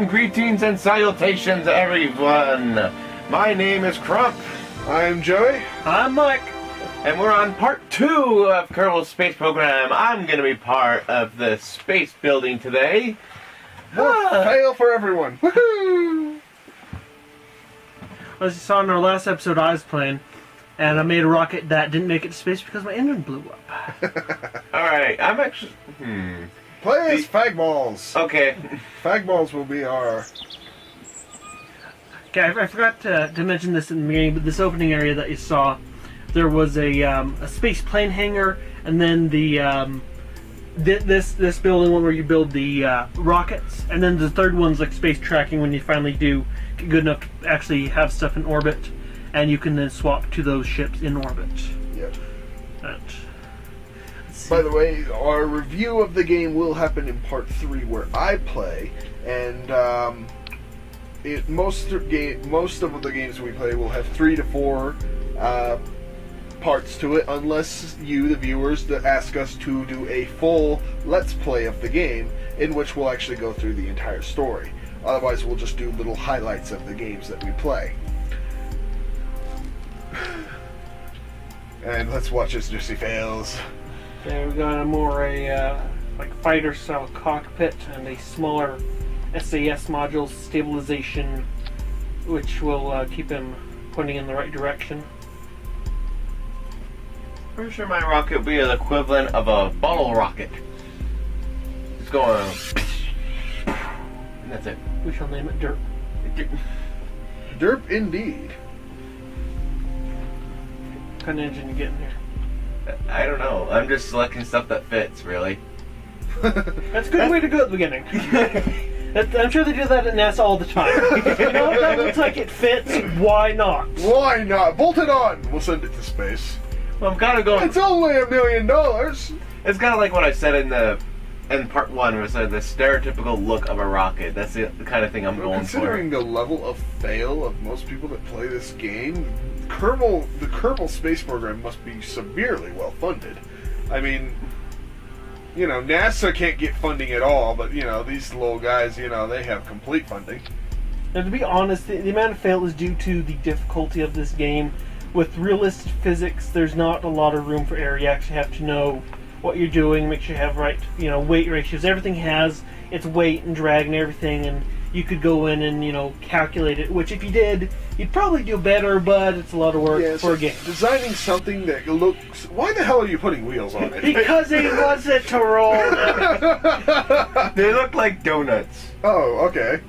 and greetings and salutations, everyone. My name is Crump. I'm Joey. I'm Mike. And we're on part 2 of Kerbal Space Program. I'm going to be part of the space building today. Fail for everyone. Woohoo! As you saw in our last episode, I was playing, and I made a rocket that didn't make it to space because my engine blew up. Alright, I'm actually... Play as Fagballs. Okay. Fagballs will be our... Okay, I forgot to mention this in the beginning, but this opening area that you saw, there was a space plane hangar, and then the this building one where you build the rockets, and then the third one's like space tracking when you finally do get good enough to actually have stuff in orbit, and you can then swap to those ships in orbit. Yep. But, by the way, our review of the game will happen in part 3 where I play, and most of the games we play will have 3 to 4 parts to it, unless you, the viewers, ask us to do a full Let's Play of the game, in which we'll actually go through the entire story. Otherwise, we'll just do little highlights of the games that we play. And let's watch as Jesse fails. there we got like fighter style cockpit and a smaller SAS module stabilization, which will keep him pointing in the right direction. Pretty sure my rocket will be the equivalent of a bottle rocket. It's going... And that's it. We shall name it Derp. Derp indeed. What kind of engine you getting here? I don't know. I'm just selecting stuff that fits, really. That's a good way to go at the beginning. I'm sure they do that at NASA all the time. You know, if that looks like it fits, why not? Why not? Bolt it on! We'll send it to space. Well, I'm kind of going... It's only $1 million! It's kind of like what I said in part 1, where I said the stereotypical look of a rocket. That's the kind of thing I'm going considering for. the level of fail of most people that play this game, the Kerbal Space Program must be severely well funded. I mean, you know, NASA can't get funding at all, but, you know, these little guys, you know, they have complete funding. And to be honest, the amount of fail is due to the difficulty of this game. With realistic physics, there's not a lot of room for error. You actually have to know what you're doing, make sure you have right, you know, weight ratios. Everything has its weight and drag and everything, and you could go in and, you know, calculate it, which if you did, you'd probably do better, but it's a lot of work for a game. Designing something that looks... Why the hell are you putting wheels on it? Because he wants it to roll. They look like donuts. Oh, okay.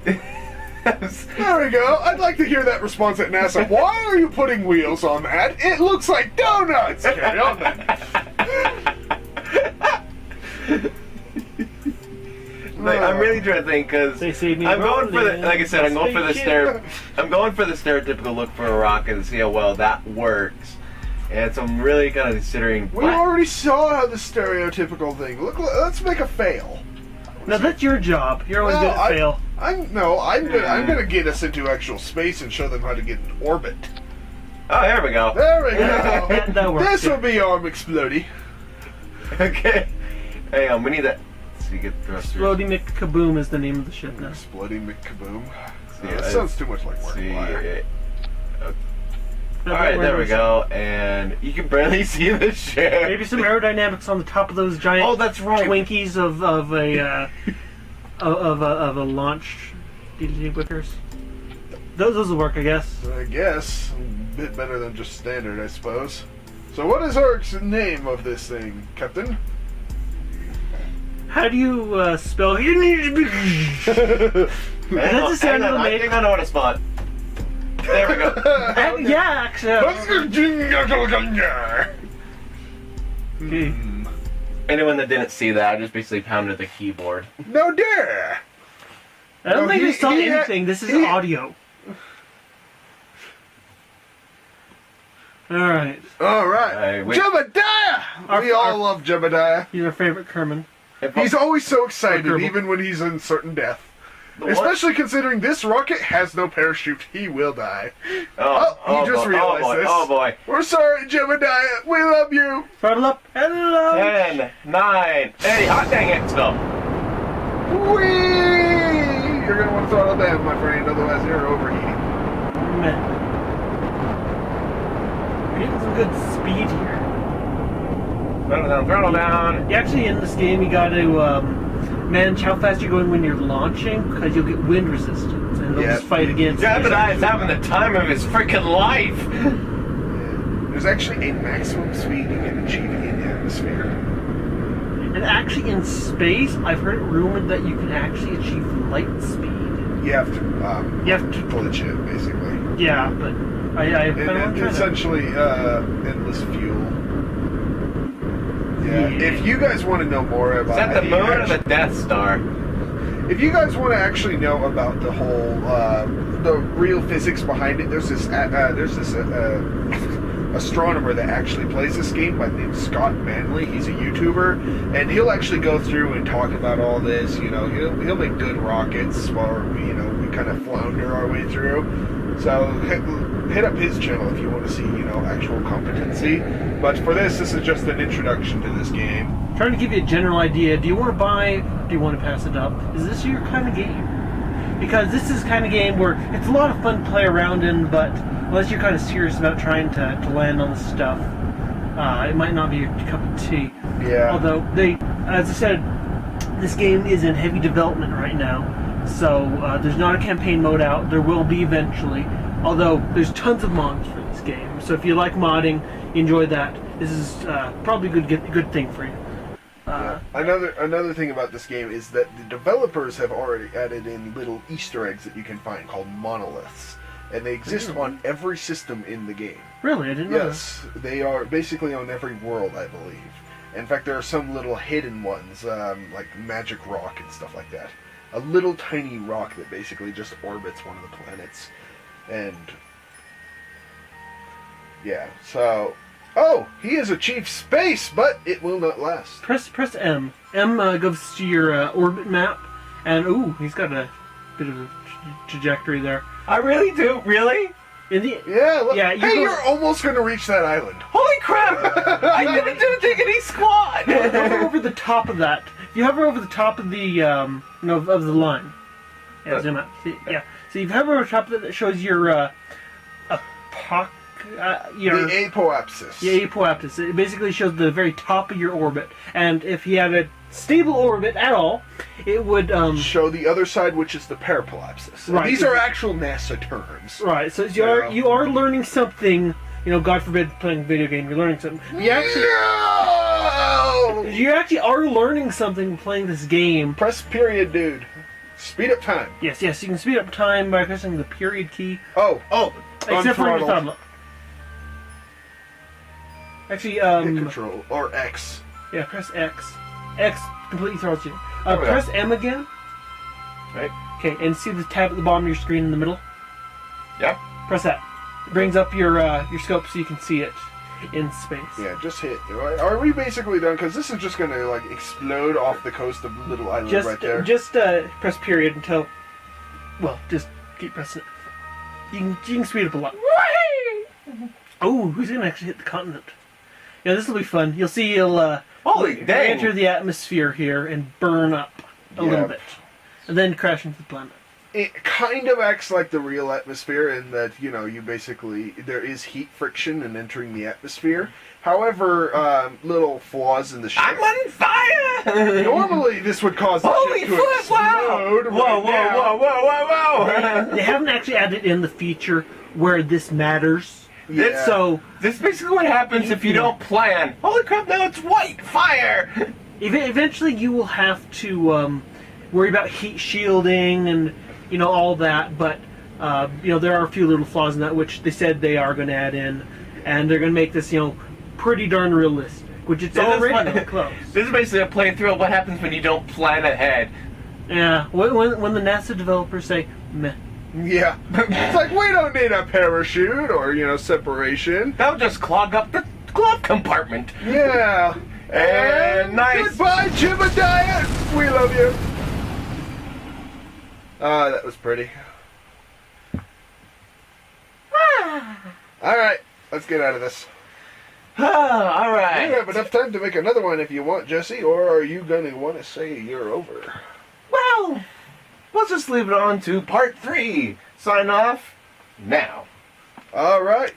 There we go. I'd like to hear that response at NASA. Why are you putting wheels on that? It looks like donuts! Carry on then. Like, I'm really trying to think, because I'm going for the, like I said, I'm going for the stereotypical look for a rocket and see how well that works. And so I'm really kind of considering. We already saw how the stereotypical thing. Look, let's make a fail. No, that's your job. You're always good at fail. I'm gonna get us into actual space and show them how to get in orbit. Oh, there we go. There we go. That works, This will be arm explodey. Okay. Hang on, we need that. So you get thrusters. Exploding McKaboom is the name of the ship now. Exploding McKaboom. See, That sounds too much like Markiplier. Alright, there we go. And you can barely see the ship. Maybe some aerodynamics on the top of those giant that's right. Twinkies of a launch DDT whippers. Those will work, I guess. I guess. A bit better than just standard, I suppose. So what is our name of this thing, Captain? How do you spell? That's a sound of I think I know what to spot. There we go. Yeah, actually. Anyone that didn't see that, I just basically pounded the keyboard. No dare! I don't think this saw anything. This is audio. Alright. Alright. Jebediah! We all love Jebediah. He's our favorite Kerman. He's always so excited, even when he's in certain death. Especially considering this rocket has no parachute. He will die. He just realized this. Oh boy. We're sorry, Jebediah. We love you. Throttle up. Hello. 10, 9, 8. Hot dang it, stop. Whee! you're going to want to throttle down, my friend, otherwise you're overheating. Man. We're getting some good speed here. Throttle down. Actually, in this game, you got to manage how fast you're going when you're launching, because you'll get wind resistance, and they'll just fight against you. Jebediah's having the time of his freaking life. There's actually a maximum speed you can achieve in the atmosphere. And actually, in space, I've heard it rumored that you can actually achieve light speed. You have to glitch it, basically. Yeah, but I don't want to try essentially endless fuel. Yeah. If you guys want to know more about... Is that the moon or the Death Star? If you guys want to actually know about the whole, the real physics behind it, there's this astronomer that actually plays this game by the name of Scott Manley. He's a YouTuber, and he'll actually go through and talk about all this. You know, he'll make good rockets while we kind of flounder our way through. So hit up his channel if you want to see actual competency. But for this is just an introduction to this game. Trying to give you a general idea. Do you want to buy? Do you want to pass it up? Is this your kind of game? Because this is the kind of game where it's a lot of fun to play around in, but unless you're kind of serious about trying to land on the stuff, it might not be your cup of tea. Yeah. Although as I said, this game is in heavy development right now, so there's not a campaign mode out. There will be eventually, although there's tons of mods for this game. So if you like modding, you enjoy that. This is probably a good thing for you. Another thing about this game is that the developers have already added in little Easter eggs that you can find called monoliths. And they exist on every system in the game. Really? I didn't know that. Yes, they are basically on every world, I believe. In fact, there are some little hidden ones, like magic rock and stuff like that. A little tiny rock that basically just orbits one of the planets. And yeah, so... Oh, he has achieved space, but it will not last. Press M. M goes to your orbit map, and ooh, he's got a bit of a trajectory there. I really do. Really? You're almost going to reach that island. Holy crap! I didn't do diggity squat. Hover over the top of that. If you hover over the top of the of the line. Yeah, zoom out. See, yeah. So you hover over the top of that shows your the apoapsis. The apoapsis. It basically shows the very top of your orbit. And if you had a stable orbit at all, it would show the other side, which is the parapoapsis. Right. These are actual NASA terms. Right. So you are learning something. God forbid playing a video game, you're learning something. You actually are learning something playing this game. Press period, dude. Speed up time. Yes. You can speed up time by pressing the period key. Oh. Except for your thumb. Actually, control or X. Yeah, press X. X completely throws you. Press M again. Right. Okay, and see the tab at the bottom of your screen in the middle? Yep. Press that. It brings up your scope so you can see it in space. Yeah, just hit. Are we basically done? Because this is just going to explode off the coast of the little island right there. Just press period until... Well, just keep pressing it. You can speed up a lot. Oh, who's going to actually hit the continent? Yeah, this will be fun. You'll see you'll enter the atmosphere here and burn up a little bit. And then crash into the planet. It kind of acts like the real atmosphere in that, you basically... There is heat friction in entering the atmosphere. However, little flaws in the ship. I'm on fire! Normally, this would cause the ship to explode. Whoa. They haven't actually added in the feature where this matters. Yeah. So this is basically what happens if you don't plan. Holy crap! Now it's white fire. Eventually, you will have to worry about heat shielding and all that. But there are a few little flaws in that, which they said they are going to add in, and they're going to make this pretty darn realistic. Which it's already close. This is basically a playthrough of what happens when you don't plan ahead. Yeah. When the NASA developers say meh. Yeah. It's like, we don't need a parachute or, separation. That'll just clog up the glove compartment. Yeah. And nice. Goodbye, Jebediah. We love you. That was pretty. Alright, let's get out of this. Alright. You have enough time to make another one if you want, Jesse, or are you going to want to say you're over? Well, let's just leave it on to part 3. Sign off now. All right.